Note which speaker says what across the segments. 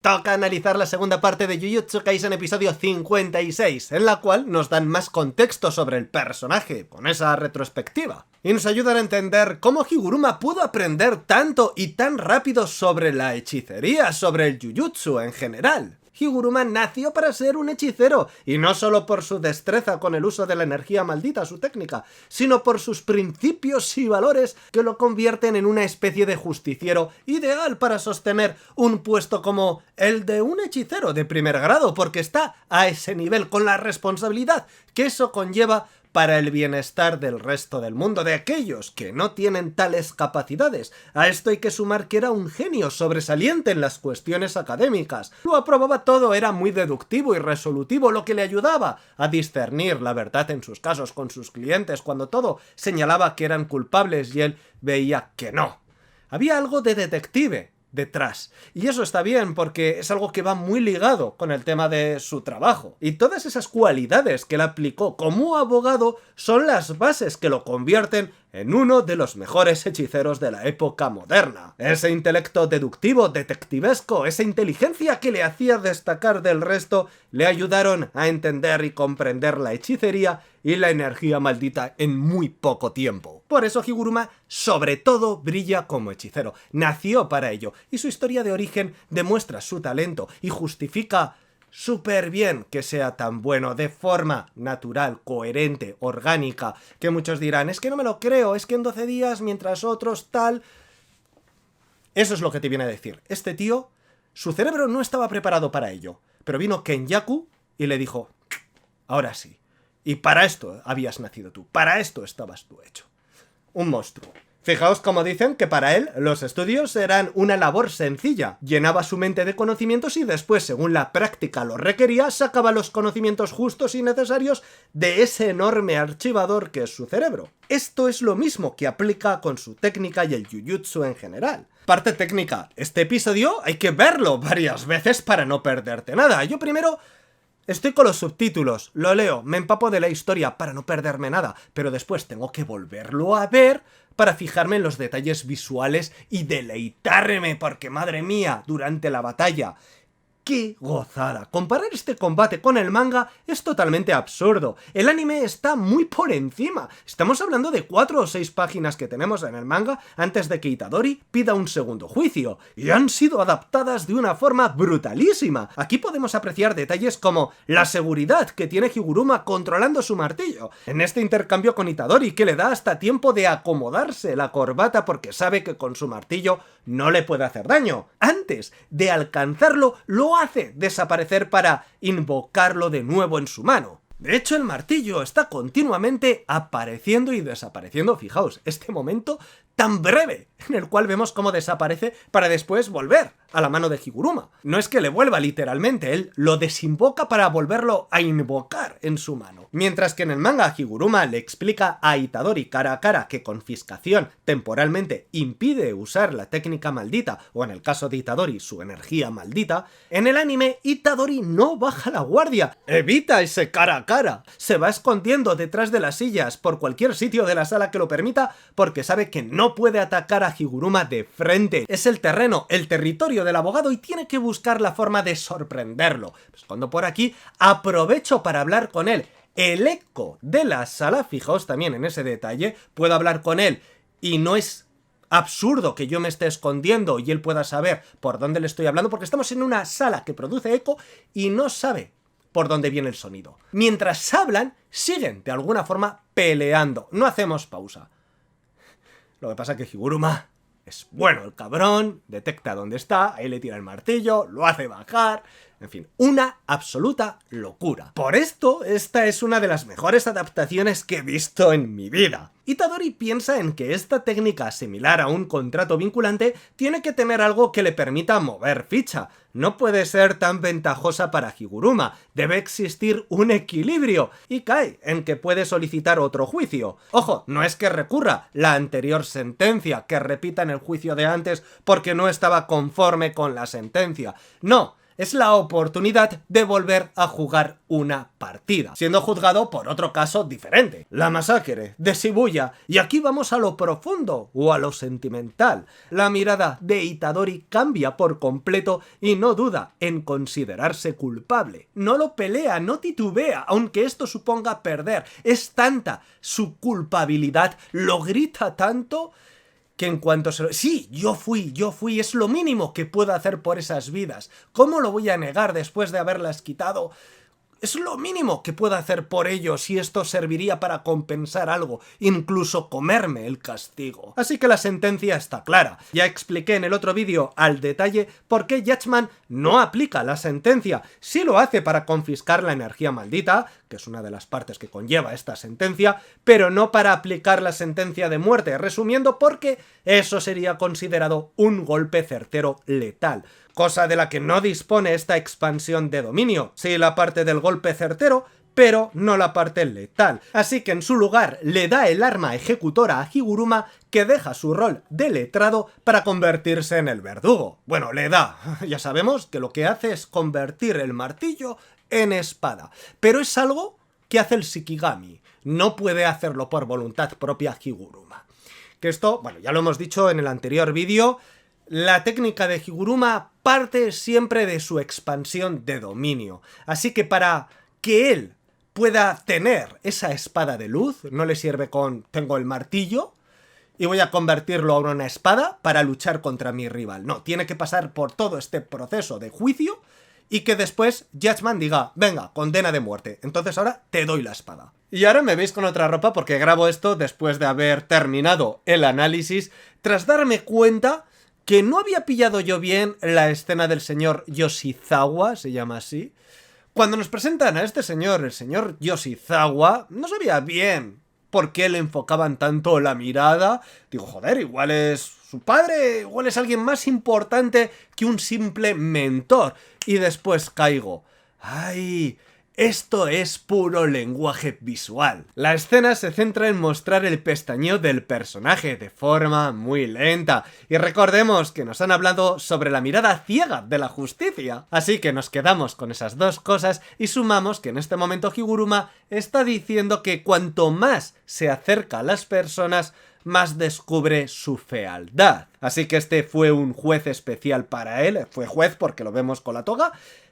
Speaker 1: Toca analizar la segunda parte de Jujutsu Kaisen episodio 56, en la cual nos dan más contexto sobre el personaje, con esa retrospectiva. Y nos ayudan a entender cómo Higuruma pudo aprender tanto y tan rápido sobre la hechicería, sobre el Jujutsu en general. Higuruma nació para ser un hechicero, y no solo por su destreza con el uso de la energía maldita, su técnica, sino por sus principios y valores que lo convierten en una especie de justiciero ideal para sostener un puesto como el de un hechicero de primer grado, porque está a ese nivel con la responsabilidad que eso conlleva para el bienestar del resto del mundo, de aquellos que no tienen tales capacidades. A esto hay que sumar que era un genio sobresaliente en las cuestiones académicas. Lo aprobaba todo, era muy deductivo y resolutivo, lo que le ayudaba a discernir la verdad en sus casos con sus clientes, cuando todo señalaba que eran culpables y él veía que no. Había algo de detective detrás. Y eso está bien porque es algo que va muy ligado con el tema de su trabajo. Y todas esas cualidades que él aplicó como abogado son las bases que lo convierten en uno de los mejores hechiceros de la época moderna. Ese intelecto deductivo, detectivesco, esa inteligencia que le hacía destacar del resto, le ayudaron a entender y comprender la hechicería y la energía maldita en muy poco tiempo. Por eso Higuruma, sobre todo, brilla como hechicero. Nació para ello, y su historia de origen demuestra su talento y justifica súper bien que sea tan bueno de forma natural, coherente, orgánica, que muchos dirán, es que no me lo creo, es que en 12 días, mientras otros tal... Eso es lo que te viene a decir. Este tío, su cerebro no estaba preparado para ello, pero vino Kenyaku y le dijo, ahora sí, y para esto habías nacido tú, para esto estabas tú hecho. Un monstruo. Fijaos cómo dicen que para él los estudios eran una labor sencilla. Llenaba su mente de conocimientos y después, según la práctica lo requería, sacaba los conocimientos justos y necesarios de ese enorme archivador que es su cerebro. Esto es lo mismo que aplica con su técnica y el Jujutsu en general. Parte técnica. Este episodio hay que verlo varias veces para no perderte nada. Yo primero... estoy con los subtítulos, lo leo, me empapo de la historia para no perderme nada, pero después tengo que volverlo a ver para fijarme en los detalles visuales y deleitarme, porque madre mía, durante la batalla... ¡qué gozada! Comparar este combate con el manga es totalmente absurdo. El anime está muy por encima. Estamos hablando de 4 o 6 páginas que tenemos en el manga antes de que Itadori pida un segundo juicio. Y han sido adaptadas de una forma brutalísima. Aquí podemos apreciar detalles como la seguridad que tiene Higuruma controlando su martillo. En este intercambio con Itadori, que le da hasta tiempo de acomodarse la corbata porque sabe que con su martillo no le puede hacer daño. Antes de alcanzarlo, lo hace desaparecer para invocarlo de nuevo en su mano. De hecho, el martillo está continuamente apareciendo y desapareciendo. Fijaos, este momento tan breve en el cual vemos cómo desaparece para después volver a la mano de Higuruma. No es que le vuelva literalmente, él lo desinvoca para volverlo a invocar en su mano. Mientras que en el manga Higuruma le explica a Itadori cara a cara que confiscación temporalmente impide usar la técnica maldita, o en el caso de Itadori su energía maldita, en el anime Itadori no baja la guardia, evita ese cara a cara, se va escondiendo detrás de las sillas por cualquier sitio de la sala que lo permita porque sabe que no puede atacar a Higuruma de frente. Es el terreno, el territorio del abogado y tiene que buscar la forma de sorprenderlo. Pues cuando por aquí aprovecho para hablar con él. El eco de la sala, fijaos también en ese detalle, puedo hablar con él y no es absurdo que yo me esté escondiendo y él pueda saber por dónde le estoy hablando porque estamos en una sala que produce eco y no sabe por dónde viene el sonido. Mientras hablan, siguen de alguna forma peleando. No hacemos pausa. Lo que pasa es que Higuruma es bueno el cabrón, detecta dónde está, ahí le tira el martillo, lo hace bajar... En fin, una absoluta locura. Por esto, esta es una de las mejores adaptaciones que he visto en mi vida. Itadori piensa en que esta técnica, similar a un contrato vinculante, tiene que tener algo que le permita mover ficha. No puede ser tan ventajosa para Higuruma, debe existir un equilibrio, y cae en que puede solicitar otro juicio. Ojo, no es que recurra la anterior sentencia, que repita en el juicio de antes porque no estaba conforme con la sentencia. No. es la oportunidad de volver a jugar una partida, siendo juzgado por otro caso diferente, la masacre de Shibuya. Y aquí vamos a lo profundo o a lo sentimental. La mirada de Itadori cambia por completo y no duda en considerarse culpable. No lo pelea, no titubea, aunque esto suponga perder. Es tanta su culpabilidad, lo grita tanto que en cuanto se lo... Sí, yo fui, es lo mínimo que puedo hacer por esas vidas. ¿Cómo lo voy a negar después de haberlas quitado? Es lo mínimo que puedo hacer por ellos y esto serviría para compensar algo, incluso comerme el castigo. Así que la sentencia está clara. Ya expliqué en el otro vídeo al detalle por qué Judgment no aplica la sentencia. Sí lo hace para confiscar la energía maldita, que es una de las partes que conlleva esta sentencia, pero no para aplicar la sentencia de muerte, resumiendo porque eso sería considerado un golpe certero letal. Cosa de la que no dispone esta expansión de dominio. Sí, la parte del golpe certero, pero no la parte letal. Así que en su lugar le da el arma ejecutora a Higuruma, que deja su rol de letrado para convertirse en el verdugo. Bueno, le da. Ya sabemos que lo que hace es convertir el martillo en espada. Pero es algo que hace el Shikigami. No puede hacerlo por voluntad propia Higuruma. Que esto, bueno, ya lo hemos dicho en el anterior vídeo. La técnica de Higuruma parte siempre de su expansión de dominio, así que para que él pueda tener esa espada de luz, no le sirve con tengo el martillo y voy a convertirlo ahora en una espada para luchar contra mi rival. No, tiene que pasar por todo este proceso de juicio y que después Judgment diga, venga, condena de muerte, entonces ahora te doy la espada. Y ahora me veis con otra ropa porque grabo esto después de haber terminado el análisis, tras darme cuenta que no había pillado yo bien la escena del señor Yoshizawa, se llama así. Cuando nos presentan a este señor, el señor Yoshizawa, no sabía bien por qué le enfocaban tanto la mirada. Digo, joder, igual es su padre, igual es alguien más importante que un simple mentor. Y después caigo. ¡Ay! Esto es puro lenguaje visual. La escena se centra en mostrar el pestañeo del personaje de forma muy lenta. Y recordemos que nos han hablado sobre la mirada ciega de la justicia. Así que nos quedamos con esas dos cosas y sumamos que en este momento Higuruma está diciendo que cuanto más se acerca a las personas, más descubre su fealdad. Así que este fue un juez especial para él, fue juez porque lo vemos con la toga,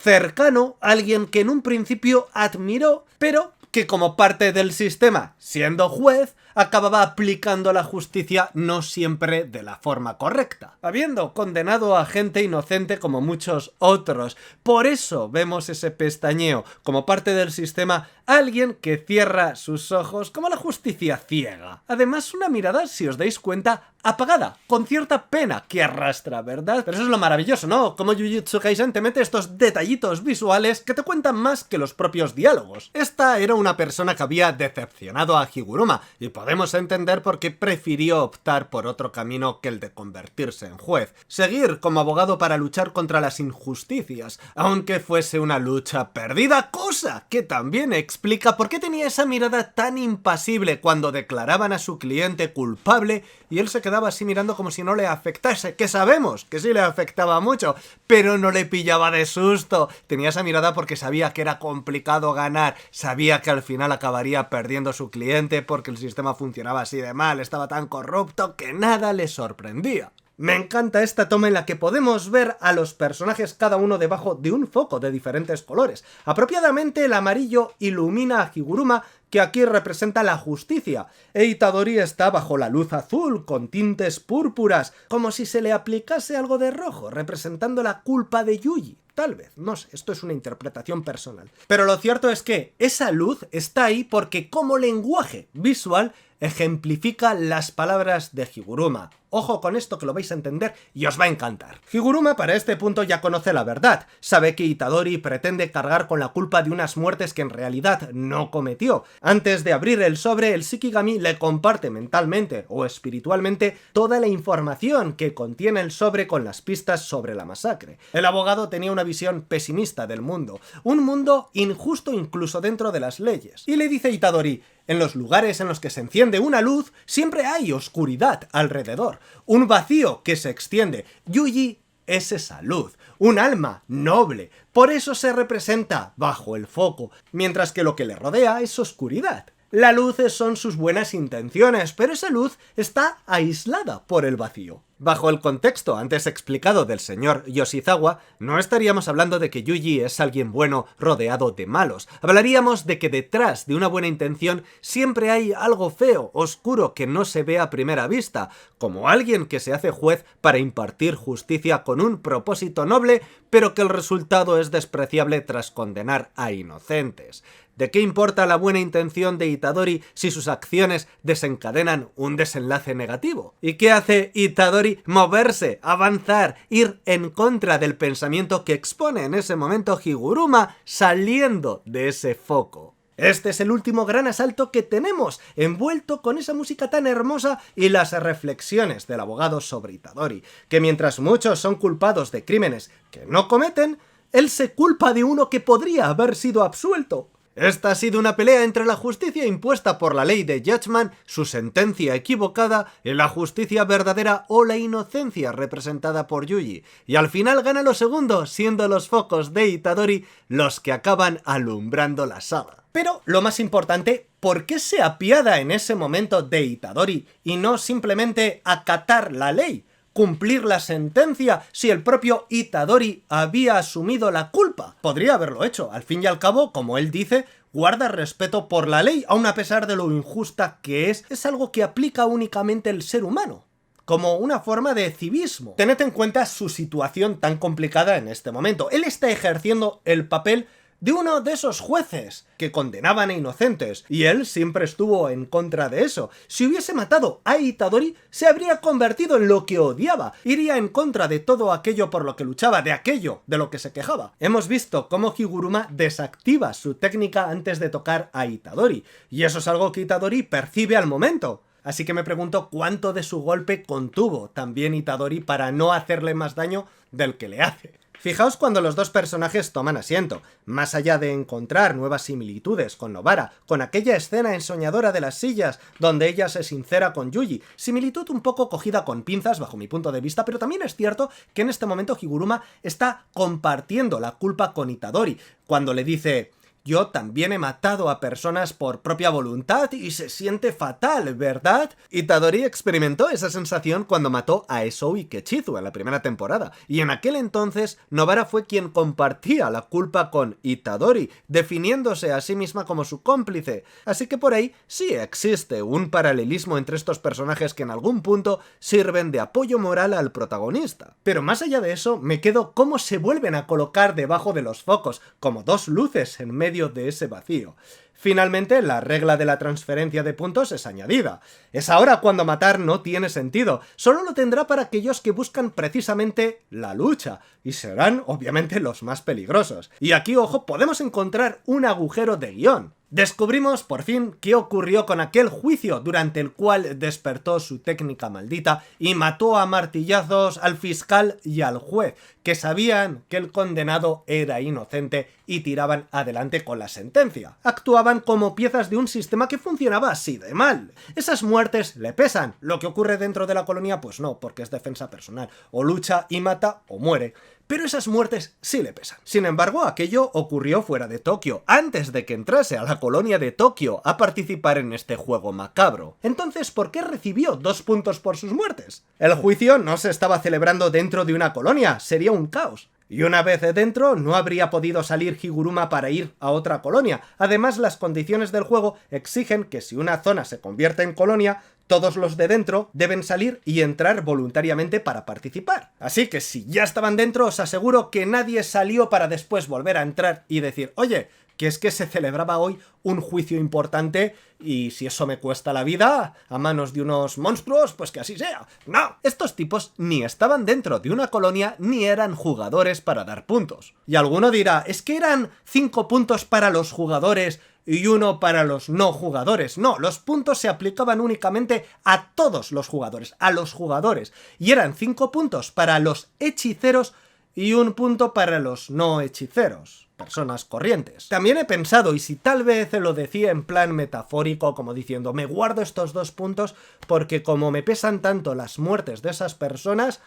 Speaker 1: cercano, alguien que en un principio admiró, pero que como parte del sistema, siendo juez, acababa aplicando la justicia no siempre de la forma correcta, habiendo condenado a gente inocente como muchos otros. Por eso vemos ese pestañeo como parte del sistema, alguien que cierra sus ojos como la justicia ciega. Además, una mirada, si os dais cuenta, apagada, con cierta pena que arrastra, ¿verdad? Pero eso es lo maravilloso, ¿no? Como Jujutsu Kaisen te mete estos detallitos visuales que te cuentan más que los propios diálogos. Esta era una persona que había decepcionado a Higuruma, y podemos entender por qué prefirió optar por otro camino que el de convertirse en juez. Seguir como abogado para luchar contra las injusticias, aunque fuese una lucha perdida, cosa que también explica por qué tenía esa mirada tan impasible cuando declaraban a su cliente culpable y él se quedaba así mirando como si no le afectase, que sabemos que sí le afectaba mucho, pero no le pillaba de susto. Tenía esa mirada porque sabía que era complicado ganar, sabía que al final acabaría perdiendo su cliente porque el sistema funcionaba así de mal, estaba tan corrupto que nada le sorprendía. Me encanta esta toma en la que podemos ver a los personajes cada uno debajo de un foco de diferentes colores. Apropiadamente el amarillo ilumina a Higuruma, que aquí representa la justicia, e Itadori está bajo la luz azul con tintes púrpuras, como si se le aplicase algo de rojo, representando la culpa de Yuji. Tal vez, no sé, esto es una interpretación personal. Pero lo cierto es que esa luz está ahí porque como lenguaje visual ejemplifica las palabras de Higuruma. Ojo con esto que lo vais a entender y os va a encantar. Higuruma para este punto ya conoce la verdad. Sabe que Itadori pretende cargar con la culpa de unas muertes que en realidad no cometió. Antes de abrir el sobre, el Shikigami le comparte mentalmente o espiritualmente toda la información que contiene el sobre con las pistas sobre la masacre. El abogado tenía una visión pesimista del mundo. Un mundo injusto incluso dentro de las leyes. Y le dice a Itadori: en los lugares en los que se enciende una luz, siempre hay oscuridad alrededor. Un vacío que se extiende. Yuji es esa luz, un alma noble, por eso se representa bajo el foco, mientras que lo que le rodea es oscuridad. La luz son sus buenas intenciones, pero esa luz está aislada por el vacío. Bajo el contexto antes explicado del señor Yoshizawa, no estaríamos hablando de que Yuji es alguien bueno rodeado de malos. Hablaríamos de que detrás de una buena intención siempre hay algo feo, oscuro, que no se ve a primera vista, como alguien que se hace juez para impartir justicia con un propósito noble, pero que el resultado es despreciable tras condenar a inocentes. ¿De qué importa la buena intención de Itadori si sus acciones desencadenan un desenlace negativo? ¿Y qué hace Itadori? Moverse, avanzar, ir en contra del pensamiento que expone en ese momento Higuruma saliendo de ese foco. Este es el último gran asalto que tenemos, envuelto con esa música tan hermosa y las reflexiones del abogado sobre Itadori, que mientras muchos son culpados de crímenes que no cometen, él se culpa de uno que podría haber sido absuelto. Esta ha sido una pelea entre la justicia impuesta por la ley de Judgment, su sentencia equivocada, y la justicia verdadera o la inocencia representada por Yuji, y al final gana lo segundo, siendo los focos de Itadori los que acaban alumbrando la saga. Pero lo más importante, ¿por qué se apiada en ese momento de Itadori y no simplemente acatar la ley? Cumplir la sentencia si el propio Itadori había asumido la culpa. Podría haberlo hecho, al fin y al cabo, como él dice, guarda respeto por la ley, aun a pesar de lo injusta que es algo que aplica únicamente el ser humano, como una forma de civismo. Tened en cuenta su situación tan complicada en este momento. Él está ejerciendo el papel de uno de esos jueces que condenaban a inocentes, y él siempre estuvo en contra de eso. Si hubiese matado a Itadori, se habría convertido en lo que odiaba, iría en contra de todo aquello por lo que luchaba, de aquello de lo que se quejaba. Hemos visto cómo Higuruma desactiva su técnica antes de tocar a Itadori, y eso es algo que Itadori percibe al momento. Así que me pregunto cuánto de su golpe contuvo también Itadori para no hacerle más daño del que le hace. Fijaos cuando los dos personajes toman asiento, más allá de encontrar nuevas similitudes con Nobara, con aquella escena ensoñadora de las sillas donde ella se sincera con Yuji, similitud un poco cogida con pinzas bajo mi punto de vista, pero también es cierto que en este momento Higuruma está compartiendo la culpa con Itadori, cuando le dice: yo también he matado a personas por propia voluntad y se siente fatal, ¿verdad? Itadori experimentó esa sensación cuando mató a Esou y Kechizu en la primera temporada, y en aquel entonces Nobara fue quien compartía la culpa con Itadori, definiéndose a sí misma como su cómplice. Así que por ahí sí existe un paralelismo entre estos personajes que en algún punto sirven de apoyo moral al protagonista. Pero más allá de eso, me quedo cómo se vuelven a colocar debajo de los focos, como dos luces en medio de ese vacío. Finalmente, la regla de la transferencia de puntos es añadida. Es ahora cuando matar no tiene sentido, solo lo tendrá para aquellos que buscan precisamente la lucha, y serán obviamente los más peligrosos. Y aquí, ojo, podemos encontrar un agujero de guión. Descubrimos, por fin, qué ocurrió con aquel juicio durante el cual despertó su técnica maldita y mató a martillazos al fiscal y al juez, que sabían que el condenado era inocente y tiraban adelante con la sentencia. Actuaban como piezas de un sistema que funcionaba así de mal. Esas muertes le pesan. Lo que ocurre dentro de la colonia, pues no, porque es defensa personal. O lucha y mata o muere. Pero esas muertes sí le pesan. Sin embargo, aquello ocurrió fuera de Tokio, antes de que entrase a la colonia de Tokio a participar en este juego macabro. Entonces, ¿por qué recibió 2 puntos por sus muertes? El juicio no se estaba celebrando dentro de una colonia, sería un caos. Y una vez dentro, no habría podido salir Higuruma para ir a otra colonia. Además, las condiciones del juego exigen que si una zona se convierte en colonia, todos los de dentro deben salir y entrar voluntariamente para participar. Así que si ya estaban dentro, os aseguro que nadie salió para después volver a entrar y decir: oye, que es que se celebraba hoy un juicio importante y si eso me cuesta la vida a manos de unos monstruos, pues que así sea. No, estos tipos ni estaban dentro de una colonia ni eran jugadores para dar puntos. Y alguno dirá: es que eran 5 puntos para los jugadores y 1 para los no jugadores. No, los puntos se aplicaban únicamente a todos los jugadores, a los jugadores. Y eran 5 puntos para los hechiceros y 1 punto para los no hechiceros, personas corrientes. También he pensado, y si tal vez lo decía en plan metafórico, como diciendo: me guardo estos 2 puntos porque como me pesan tanto las muertes de esas personas,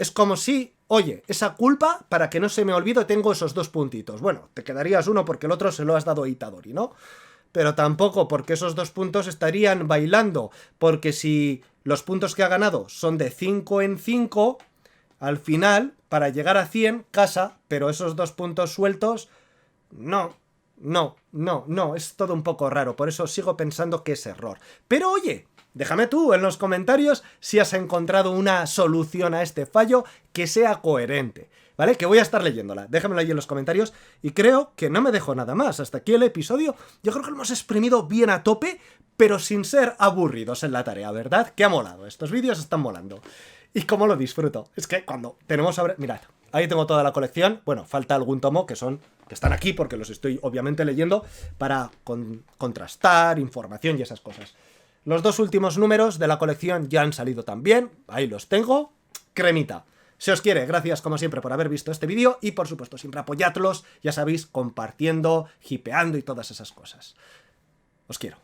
Speaker 1: es como si, oye, esa culpa, para que no se me olvide, tengo esos 2 puntitos. Bueno, te quedarías uno porque el otro se lo has dado a Itadori, ¿no? Pero tampoco, porque esos 2 puntos estarían bailando, porque si los puntos que ha ganado son de 5 en 5, al final, para llegar a 100, casa, pero esos 2 puntos sueltos, no, es todo un poco raro, por eso sigo pensando que es error. Pero oye, déjame tú en los comentarios si has encontrado una solución a este fallo que sea coherente, ¿vale? Que voy a estar leyéndola, déjamelo ahí en los comentarios y creo que no me dejo nada más. Hasta aquí el episodio, yo creo que lo hemos exprimido bien a tope, pero sin ser aburridos en la tarea, ¿verdad? Que ha molado, estos vídeos están molando. Y cómo lo disfruto, es que cuando tenemos sobre... Mirad, ahí tengo toda la colección, bueno, falta algún tomo que están aquí porque los estoy obviamente leyendo para contrastar información y esas cosas. Los 2 últimos números de la colección ya han salido también, ahí los tengo, cremita. Se os quiere, gracias como siempre por haber visto este vídeo y por supuesto siempre apoyadlos, ya sabéis, compartiendo, hipeando y todas esas cosas. Os quiero.